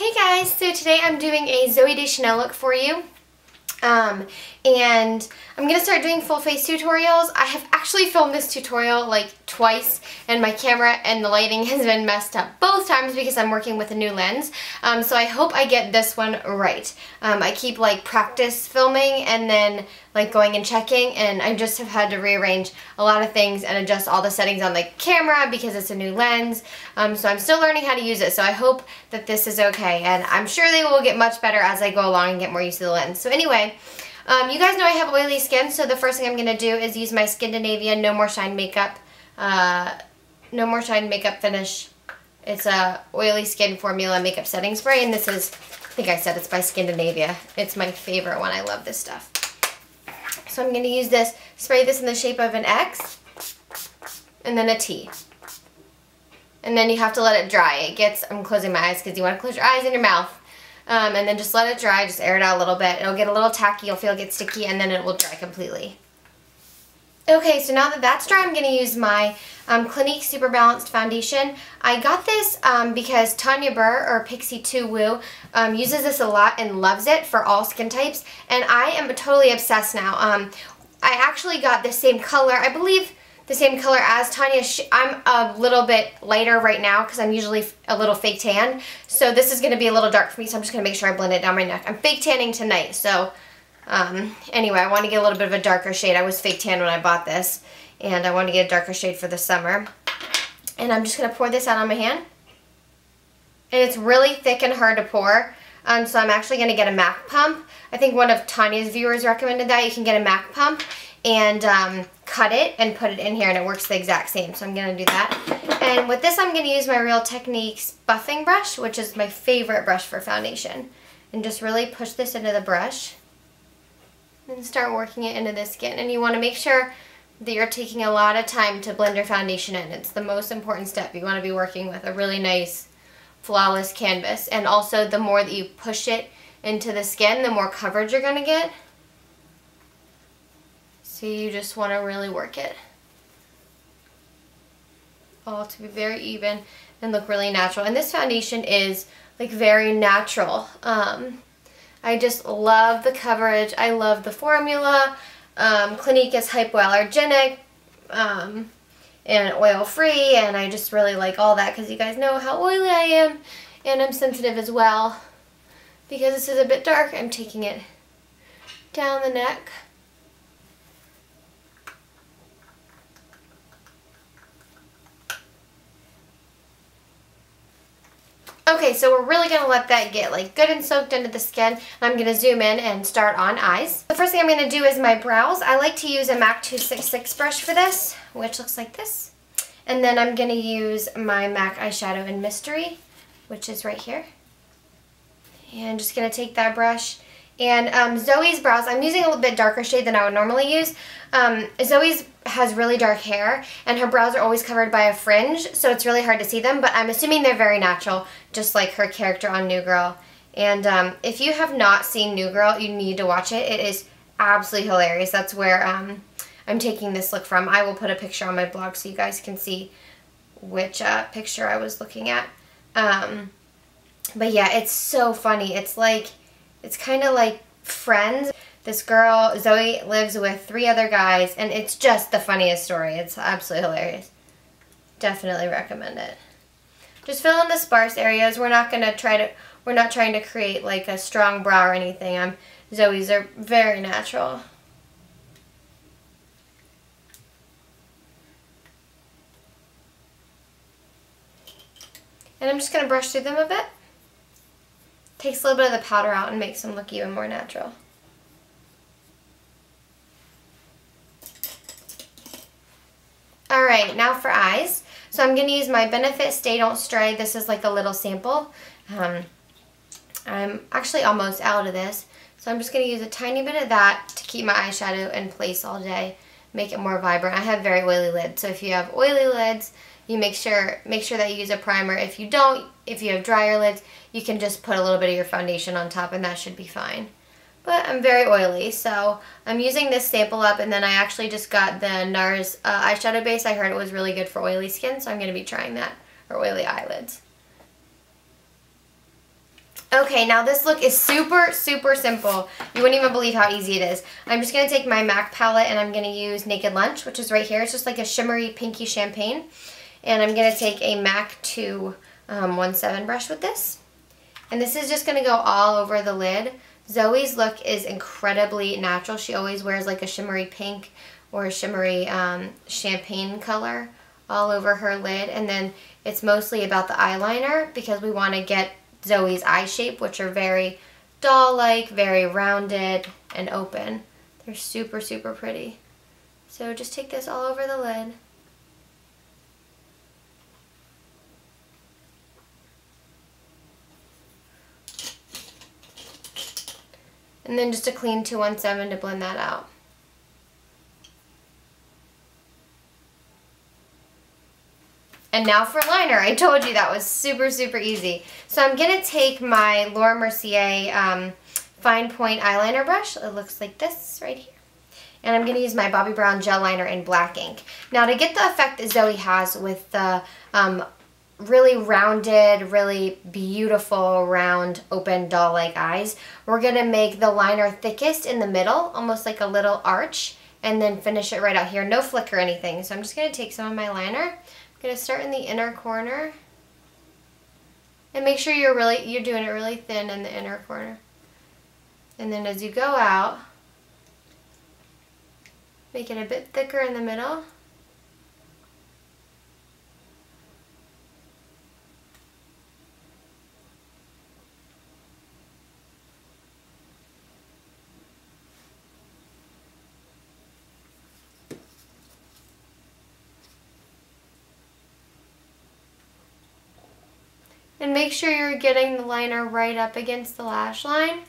Hey guys, so today I'm doing a Zooey Deschanel look for you. And I'm going to start doing full face tutorials. I have actually filmed this tutorial like twice, and my camera and the lighting has been messed up both times because I'm working with a new lens. So I hope I get this one right. I keep like practice filming and then like going and checking, and I just have had to rearrange a lot of things and adjust all the settings on the camera because it's a new lens. So I'm still learning how to use it, so I hope that this is okay, and I'm sure they will get much better as I go along and get more used to the lens. So anyway, you guys know I have oily skin, so the first thing I'm going to do is use my Scandinavia No More Shine Makeup, No More Shine Makeup Finish. It's a oily skin formula makeup setting spray, and this is, I think I said it's by Scandinavia. It's my favorite one. I love this stuff. So I'm going to use this, spray this in the shape of an X, and then a T. And then you have to let it dry. It gets, I'm closing my eyes because you want to close your eyes and your mouth. And then just let it dry, just air it out a little bit. It'll get a little tacky, you'll feel it get sticky, and then it will dry completely. Okay, so now that that's dry, I'm going to use my Clinique SuperBalanced foundation. I got this because Tanya Burr, or Pixie 2 Woo, uses this a lot and loves it for all skin types, and I am totally obsessed now. I actually got the same color, I believe the same color as Tanya. I'm a little bit lighter right now because I'm usually a little fake tan, so this is going to be a little dark for me, so I'm just going to make sure I blend it down my neck. I'm fake tanning tonight, so anyway, I want to get a little bit of a darker shade. I was fake tan when I bought this, and I want to get a darker shade for the summer. And I'm just going to pour this out on my hand. And it's really thick and hard to pour, so I'm actually going to get a MAC pump. I think one of Tanya's viewers recommended that. You can get a MAC pump and cut it and put it in here, and it works the exact same. So I'm going to do that. And with this, I'm going to use my Real Techniques buffing brush, which is my favorite brush for foundation. And just really push this into the brush and start working it into the skin. And you want to make sure that you're taking a lot of time to blend your foundation in. It's the most important step. You want to be working with a really nice, flawless canvas. And also, the more that you push it into the skin, the more coverage you're going to get. So you just want to really work it all to be very even and look really natural. And this foundation is like very natural. I just love the coverage. I love the formula. Clinique is hypoallergenic and oil-free, and I just really like all that because you guys know how oily I am, and I'm sensitive as well. Because this is a bit dark, I'm taking it down the neck. Okay, so we're really going to let that get like good and soaked into the skin. I'm going to zoom in and start on eyes. The first thing I'm going to do is my brows. I like to use a MAC 266 brush for this, which looks like this. And then I'm going to use my MAC eyeshadow in Mystery, which is right here. And just going to take that brush. And Zooey's brows, I'm using a little bit darker shade than I would normally use. Zooey's has really dark hair, and her brows are always covered by a fringe, so it's really hard to see them, but I'm assuming they're very natural, just like her character on New Girl. And if you have not seen New Girl, you need to watch it. It is absolutely hilarious. That's where I'm taking this look from. I will put a picture on my blog so you guys can see which picture I was looking at. But yeah, it's so funny. It's like, it's kind of like Friends. This girl, Zooey, lives with 3 other guys, and it's just the funniest story. It's absolutely hilarious. Definitely recommend it. Just fill in the sparse areas. We're not going to try to, we're not trying to create like a strong brow or anything. Zooey's are very natural. And I'm just going to brush through them a bit. Takes a little bit of the powder out and makes them look even more natural. Alright, now for eyes. So I'm going to use my Benefit Stay Don't Stray. This is like a little sample. I'm actually almost out of this. So I'm just going to use a tiny bit of that to keep my eyeshadow in place all day. Make it more vibrant. I have very oily lids, so if you have oily lids, you make sure that you use a primer. If you don't, if you have drier lids, you can just put a little bit of your foundation on top and that should be fine. But I'm very oily, so I'm using this Sample Up, and then I actually just got the NARS eyeshadow base. I heard it was really good for oily skin, so I'm going to be trying that, or oily eyelids. Okay, now this look is super, super simple. You wouldn't even believe how easy it is. I'm just going to take my MAC palette and I'm going to use Naked Lunch, which is right here. It's just like a shimmery pinky champagne. And I'm going to take a MAC 217 brush with this. And this is just going to go all over the lid. Zooey's look is incredibly natural. She always wears like a shimmery pink or a shimmery champagne color all over her lid. And then it's mostly about the eyeliner because we want to get Zooey's eye shape, which are very doll-like, very rounded and open. They're super, super pretty. So just take this all over the lid. And then just a clean 217 to blend that out. And now for liner. I told you that was super, super easy. So I'm going to take my Laura Mercier fine point eyeliner brush. It looks like this right here. And I'm going to use my Bobbi Brown gel liner in black ink. Now to get the effect that Zooey has with the really rounded, really beautiful, round, open, doll-like eyes, we're going to make the liner thickest in the middle, almost like a little arch, and then finish it right out here. No flick or anything. So I'm just going to take some of my liner. I'm going to start in the inner corner. And make sure you're doing it really thin in the inner corner. And then as you go out, make it a bit thicker in the middle. And make sure you're getting the liner right up against the lash line.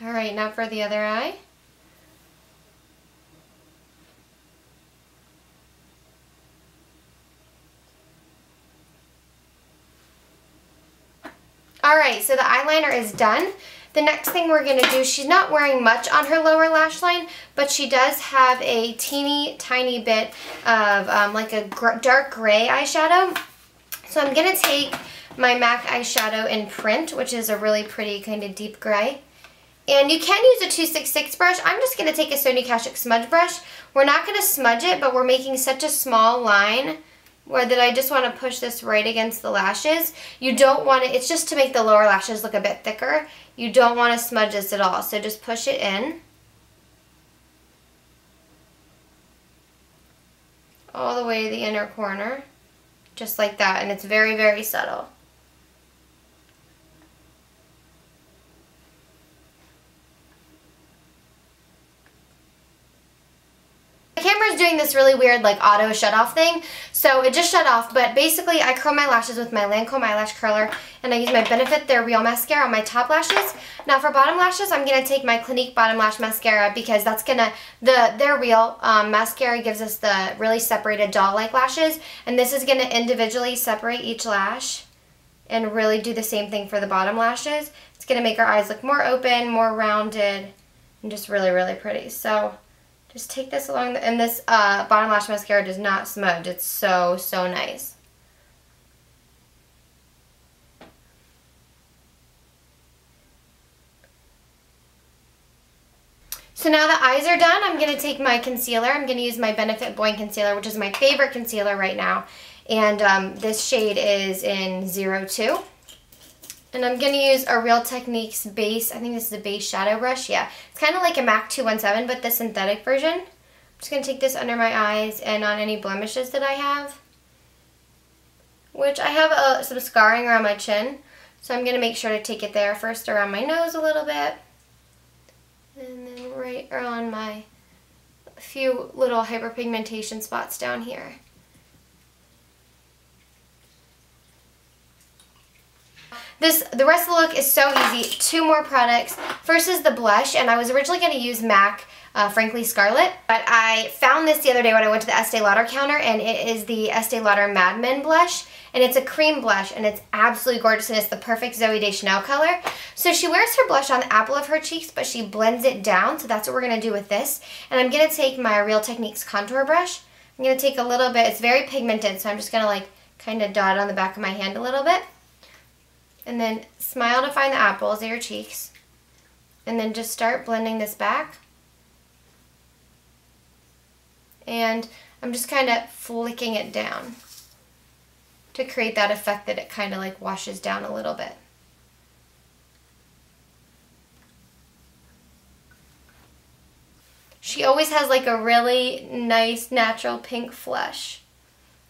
Alright, now for the other eye. Alright, so the eyeliner is done. The next thing we're going to do, she's not wearing much on her lower lash line, but she does have a teeny tiny bit of like a dark gray eyeshadow. So I'm going to take my MAC eyeshadow in Print, which is a really pretty kind of deep gray. And you can use a 266 brush. I'm just going to take a Sonia Kashuk smudge brush. We're not going to smudge it, but we're making such a small line that I just want to push this right against the lashes. You don't want it, it's just to make the lower lashes look a bit thicker. You don't want to smudge this at all, so just push it in. All the way to the inner corner, just like that, and it's very, very subtle. Camera's doing this really weird like auto shut off thing, so it just shut off, but basically I curl my lashes with my Lancome eyelash curler and I use my Benefit They're Real mascara on my top lashes. Now for bottom lashes, I'm going to take my Clinique bottom lash mascara because that's going to, They're Real mascara gives us the really separated doll-like lashes, and this is going to individually separate each lash and really do the same thing for the bottom lashes. It's going to make our eyes look more open, more rounded, and just really, really pretty. So just take this along, and this bottom lash mascara does not smudge. It's so, so nice. So now the eyes are done, I'm going to take my concealer. I'm going to use my Benefit Boing Concealer, which is my favorite concealer right now. And this shade is in 02. And I'm going to use a Real Techniques base, I think this is a base shadow brush, yeah. It's kind of like a MAC 217, but the synthetic version. I'm just going to take this under my eyes and on any blemishes that I have. Which I have some scarring around my chin, so I'm going to make sure to take it there first around my nose a little bit. And then right around my few little hyperpigmentation spots down here. The rest of the look is so easy. Two more products. First is the blush, and I was originally going to use MAC Frankly Scarlet, but I found this the other day when I went to the Estee Lauder counter, and it is the Estee Lauder Mad Men blush, and it's a cream blush, and it's absolutely gorgeous, and it's the perfect Zooey Deschanel color. So she wears her blush on the apple of her cheeks, but she blends it down, so that's what we're going to do with this. And I'm going to take my Real Techniques contour brush. I'm going to take a little bit, it's very pigmented, so I'm just going to like kind of dot it on the back of my hand a little bit. And then smile to find the apples of your cheeks. And then just start blending this back. And I'm just kind of flicking it down to create that effect that it kind of like washes down a little bit. She always has like a really nice natural pink flush.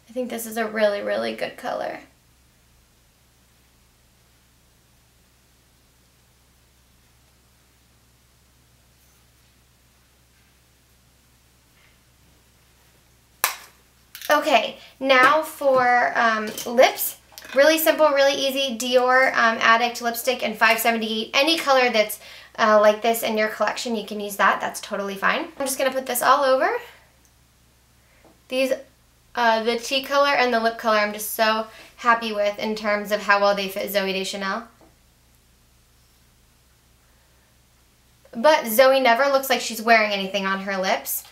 I think this is a really, really good color. Okay, now for lips. Really simple, really easy. Dio Addict Lipstick in 578. Any color that's like this in your collection, you can use that. That's totally fine. I'm just going to put this all over. These, the cheek color and the lip color, I'm just so happy with in terms of how well they fit Zooey Deschanel. But Zooey never looks like she's wearing anything on her lips.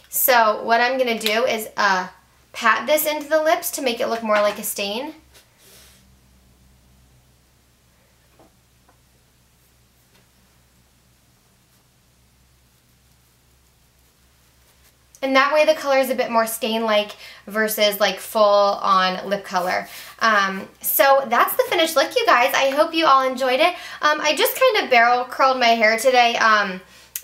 So what I'm going to do is pat this into the lips to make it look more like a stain. And that way the color is a bit more stain-like versus like full-on lip color. So that's the finished look, you guys. I hope you all enjoyed it. I just kind of barrel curled my hair today.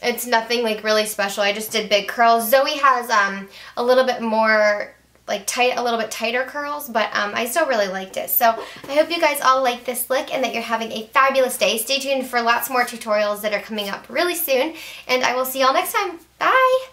It's nothing like really special. I just did big curls. Zooey has a little bit more like a little bit tighter curls, but I still really liked it. So I hope you guys all like this look and that you're having a fabulous day. Stay tuned for lots more tutorials that are coming up really soon, and I will see y'all next time. Bye!